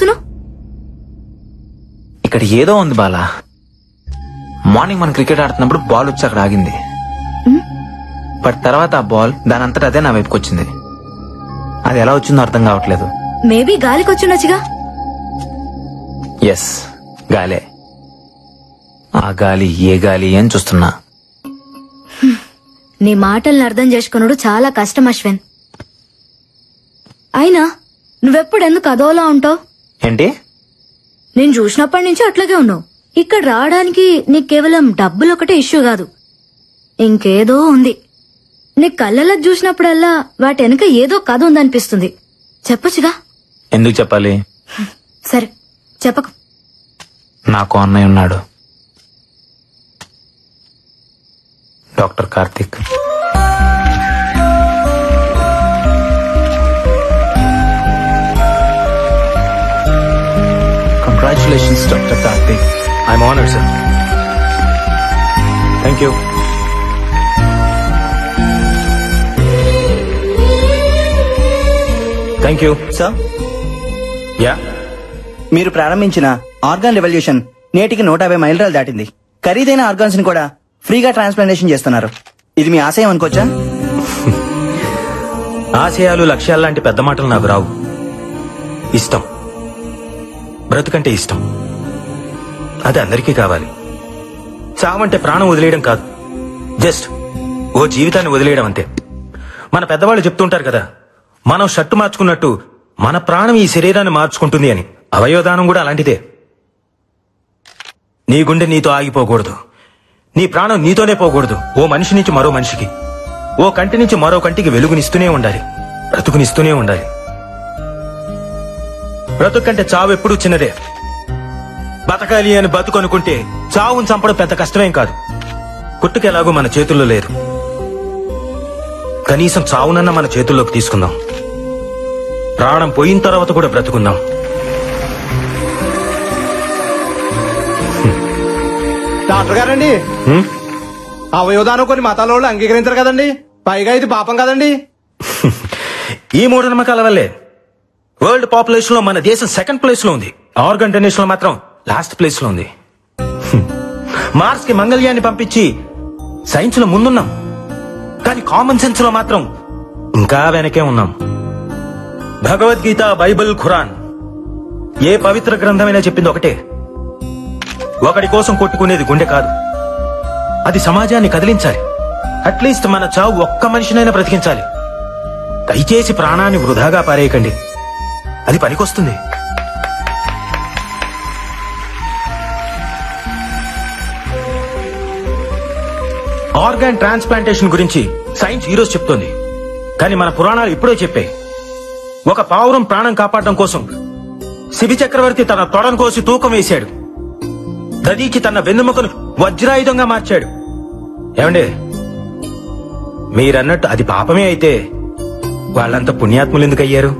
చూస్తున్నావు? ఇక్కడ ఏదో ఉంది బాలా. మార్నింగ్ మనం క్రికెట్ ఆడుతున్నప్పుడు బాల్ వచ్చి అక్కడ ఆగింది. బట్ తర్వాత ఆ బాల్ దాని అంతటా అదే నా వైపుకి వచ్చింది. అది ఎలా వచ్చిందో అర్థం కావట్లేదు. మేబీ గాలికి వచ్చిండొచ్చుగా. ఎస్, గాలే. ఆ గాలి ఏ గాలి అని చూస్తున్నా. నీ మాటల్ని అర్థం చేసుకున్నాడు చాలా కష్టం అశ్విన్. అయినా నువ్వెప్పుడెందుకు అదోలా ఉంటావు? ఏంటి? నేను చూసినప్పటి నుంచి అట్లాగే ఉన్నావు. ఇక్కడ రావడానికి నీకు కేవలం డబ్బులు ఒకటే ఇష్యూ కాదు, ఇంకేదో ఉంది. నీ కళ్ళలో చూసినప్పుడల్లా వాటి వెనక ఏదో కథ ఉందనిపిస్తుంది. చెప్పొచ్చుగా. ఎందుకు చెప్పాలి? సరే చెప్పకు. నాకు అన్నయ్య ఉన్నాడు, doctor Karthik. Congratulations doctor Karthik. I'm honoured sir. Thank you. Thank you sir. Yeah, మీరు ప్రారంభించిన ఆర్గాన్ రెవల్యూషన్ నేటికి 150 మైలురాలు దాటింది. ఖరీదైన ఆర్గాన్స్ ని కూడా ఫ్రీగా ట్రాన్స్ప్లాంటేషన్ చేస్తున్నారు. ఇది మీ ఆశయం అనుకోవచ్చా? ఆశయాలు లక్ష్యాలు లాంటి పెద్ద మాటలు నాకు రావు. ఇష్టం, బ్రతుకంటే ఇష్టం. అది అందరికీ కావాలి. చావంటే ప్రాణం వదిలేయడం కాదు, జస్ట్ ఓ జీవితాన్ని వదిలేయడం అంతే. మన పెద్దవాళ్ళు చెప్తుంటారు కదా, మనం షర్టు మార్చుకున్నట్టు మన ప్రాణం ఈ శరీరాన్ని మార్చుకుంటుంది అని. అవయవదానం కూడా అలాంటిదే. నీ గుండె నీతో ఆగిపోకూడదు, నీ ప్రాణం నీతోనే పోకూడదు. ఓ మనిషి నుంచి మరో మనిషికి, ఓ కంటి నుంచి మరో కంటికి వెలుగునిస్తూనే ఉండాలి, బ్రతుకునిస్తూనే ఉండాలి. బ్రతుకంటే చావు ఎప్పుడూ చిన్నదే. బతకాలి అని బతుకనుకుంటే చావును చంపడం పెద్ద కష్టమేం కాదు. పుట్టుకెలాగూ మన చేతుల్లో లేదు, కనీసం చావునన్నా మన చేతుల్లోకి తీసుకుందాం. ప్రాణం పోయిన తర్వాత కూడా బ్రతుకుందాం. డాక్టర్ గారండి, అవయవదానం కొన్ని మతాల వాళ్ళు అంగీకరించారు కదండి, పైగా ఇది పాపం కదండి. ఈ మూఢనమ్మకాల వల్లే వరల్డ్ పాపులేషన్ లో మన దేశం సెకండ్ ప్లేస్ లో ఉంది. ఆర్గన్ డొనేషన్ లో మాత్రం లాస్ట్ ప్లేస్ లో ఉంది. మార్స్ కి మంగళ్యాన్ని పంపించి సైన్స్ లో ముందున్నాం, కానీ కామన్ సెన్స్ లో మాత్రం ఇంకా వెనకే ఉన్నాం. భగవద్గీత, బైబిల్, ఖురాన్ ఏ పవిత్ర గ్రంథమైనా చెప్పింది ఒకటే, ఒకడి కోసం కొట్టుకునేది గుండె కాదు, అది సమాజాన్ని కదిలించాలి. అట్లీస్ట్ మన చావు ఒక్క మనిషినైనా బ్రతికించాలి. దయచేసి ప్రాణాన్ని వృధాగా పారేయకండి, అది పనికొస్తుంది. ఆర్గాన్ ట్రాన్స్ప్లాంటేషన్ గురించి సైన్స్ ఈరోజు చెప్తోంది, కానీ మన పురాణాలు ఇప్పుడే చెప్పాయి. ఒక పావురం ప్రాణం కాపాడడం కోసం శిబి చక్రవర్తి తన తొడను కోసి తూకం వేశాడు. దదీచి తన వెన్నెముకను వజ్రాయుధంగా మార్చాడు. ఏమండే, మీరన్నట్టు అది పాపమే అయితే వాళ్ళంతా పుణ్యాత్ములు ఎందుకు అయ్యారు?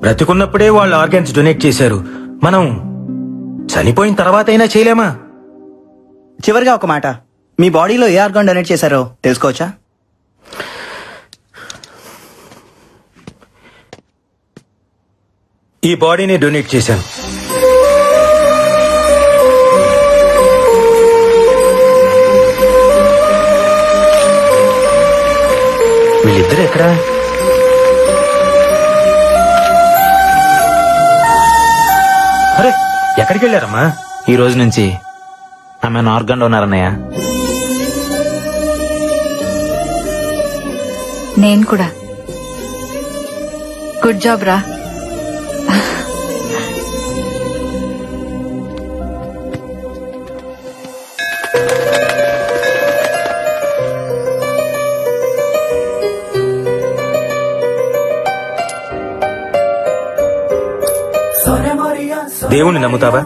బ్రతికున్నప్పుడే వాళ్ళు ఆర్గాన్స్ డొనేట్ చేశారు, మనం చనిపోయిన తర్వాత అయినా చేయలేమా? చివరిగా ఒక మాట, మీ బాడీలో ఏ ఆర్గాన్ డొనేట్ చేశారో తెలుసుకోవచ్చా? ఈ బాడీని డొనేట్ చేశాను. వీళ్ళిద్దరు ఎక్కడా? అరే, ఎక్కడికి వెళ్ళారమ్మా? ఈ రోజు నుంచి ఆమె ఆర్గాన్ డోనర్ అన్నయ్య. నేను కూడా. గుడ్ జాబ్ రా. దేవుణ్ణి నమ్ముతావా?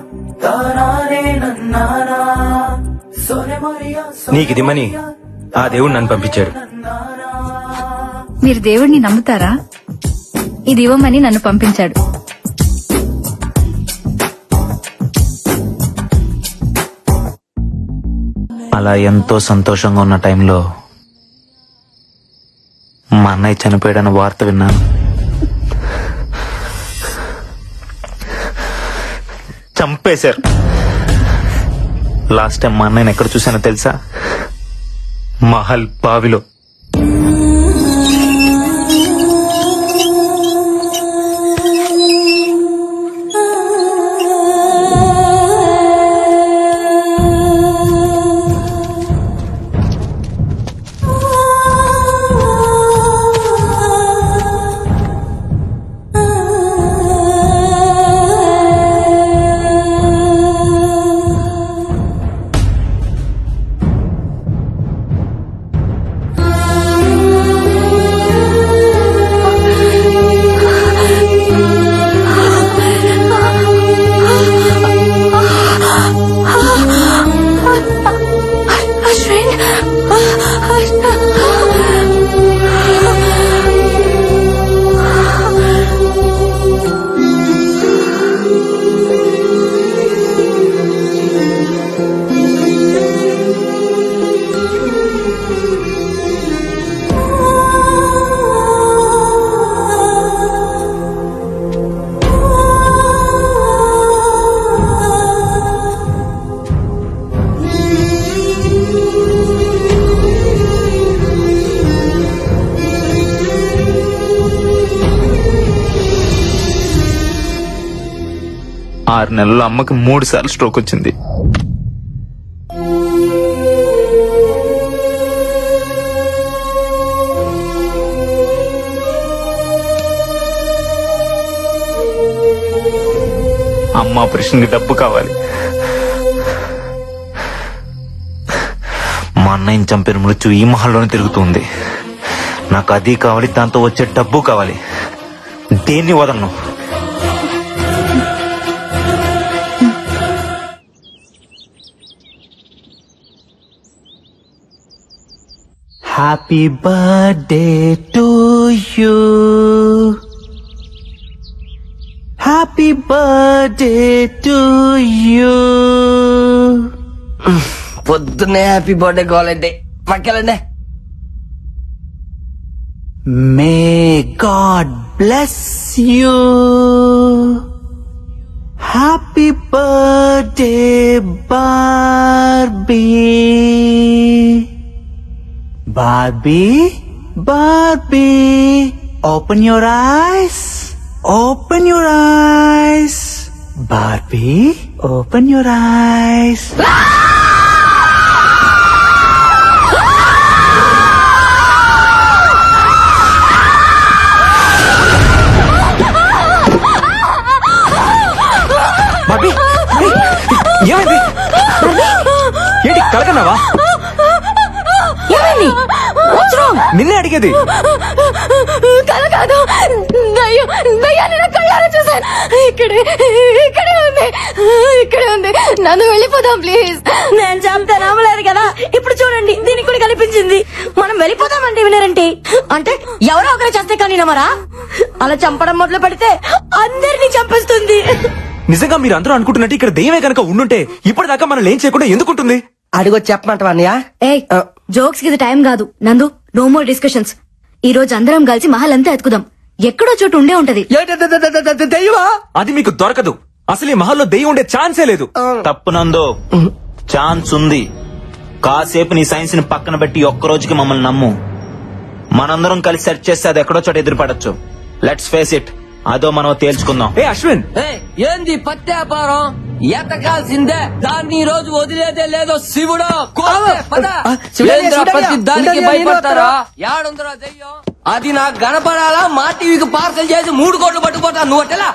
నీకిదిమ్మని ఆ దేవుడు నన్ను పంపించాడు. మీరు దేవుడిని నమ్ముతారా? ఇది ఇవ్వమని నన్ను పంపించాడు. అలా ఎంతో సంతోషంగా ఉన్న టైంలో మా అన్నయ్య చనిపోయాడన్న వార్త విన్నాను. చంపేశారు. లాస్ట్ టైం మా అన్నయ్యని ఎక్కడ చూసానో తెలుసా? మహల్ బావిలో. ఆరు నెలల్లో అమ్మకి 3 సార్లు స్ట్రోక్ వచ్చింది. అమ్మ ఆపరేషన్ కి డబ్బు కావాలి. మా అన్నయ్యని చంపిన మృత్యు ఈ మహల్లోనే తిరుగుతుంది. నాకు అది కావాలి, దాంతో వచ్చే డబ్బు కావాలి. దేన్ని వదలను. Happy birthday to you. Happy birthday to you. పొద్దున్నే హ్యాపీ బర్త్డే కావాలంటే పక్కెళ్ళండి. May God bless you. Happy birthday, Barbie. Barbie, Barbie, open your eyes. Open your eyes. Barbie, open your eyes. Barbie, ఏమైంది? ఏంటి కలకన్నావా? నిన్నే అడిగేది. కల కాదు, దయ్యాన్ని నా కళ్ళారా చూసాను. ఇక్కడే ఉంది. నన్ను వెళ్ళిపోదాం ప్లీజ్. నేను చంపితే నమ్మలేదు కదా, ఇప్పుడు చూడండి దీనికి కూడా కనిపించింది. మనం వెళ్ళిపోదామంటే వినరంటే, అంటే ఎవరో ఒకరు చేస్తే కానీ నమ్మరా? అలా చంపడం మొదలు పెడితే అందరినీ చంపేస్తుంది. నిజంగా మీరు అందరూ అనుకుంటున్నట్టు ఇక్కడ దెయ్యమే కనుక ఉండుంటే ఇప్పటిదాకా మనం ఏం చేయకుండా ఎందుకుంటుంది? అడిగొచ్చి చెప్పమంటావా అన్నయ్య? జోక్స్ కి ఇది టైం కాదు నందు. No more discussions. ఈ రోజు అందరం కలిసి మహల్ అంతా ఎత్తుకుదాం. ఎక్కడో చోటు ఉండే ఉంటది. దెయ్యమా? అది మీకు దొరకదు. అసలు ఈ మహల్లో దెయ్యం ఉండే ఛాన్సే లేదు. తప్పు నందో, ఛాన్స్ ఉంది. కాసేపు నీ సైన్స్ ని పక్కన పెట్టి ఒక్క రోజుకి మమ్మల్ని నమ్ము. మనందరం కలిసి సెర్చ్ చేస్తే అది ఎక్కడో చోట ఎదురుపడచ్చు. Let's face it. అదో మనం తేల్చుకుందాం. ఏ అశ్విన్, ఏంది పత్యాపారం? ఎతకాల్సిందే, దాన్ని ఈ రోజు వదిలేదే లేదో శివుడు. దానికి భయపడతారా? యాడుందరా దెయ్యం? అది నాకు కనపడాలా? మా టీవీకి పార్సల్ చేసి 3 కోట్లు పట్టుకుపోతా. నువ్వు అట్టెలా